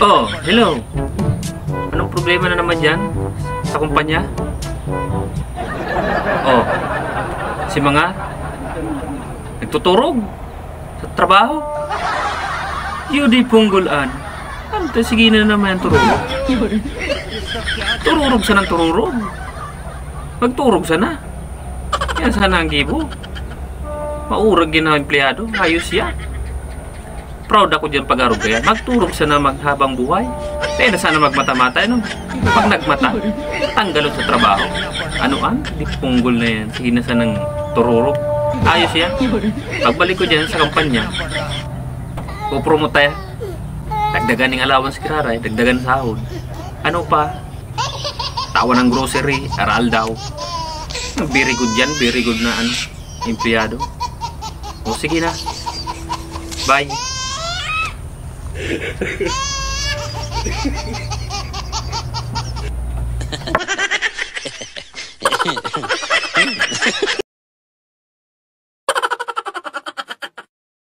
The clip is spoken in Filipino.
Oh, hello. Anong problema na naman dyan sa kumpanya? Oh, si mga nagtuturog sa trabaho. Yudi punggulan. Ano tayo, sige na naman yung tururog. Tururog sa ng tururog. Magturog sana. Yan sana ang gibo. Maurag yun ang empleyado. Ayos yan. Proud ako dyan pag-arog kaya. Magturog sana maghabang buhay. Kaya na sana magmata-mata. No? Pag nagmata, tanggalon sa trabaho. Anoan? Di punggol na yan. Sige na sanang tururog. Ayos yan. Pagbalik ko dyan sa kampanya, pupromote tayo. Dagdagan ng allowance kiraray, dagdagan sahod. Ano pa? Tawa ng grocery, aral daw. Very good dyan, very good na empleyado. O sige na. Bye.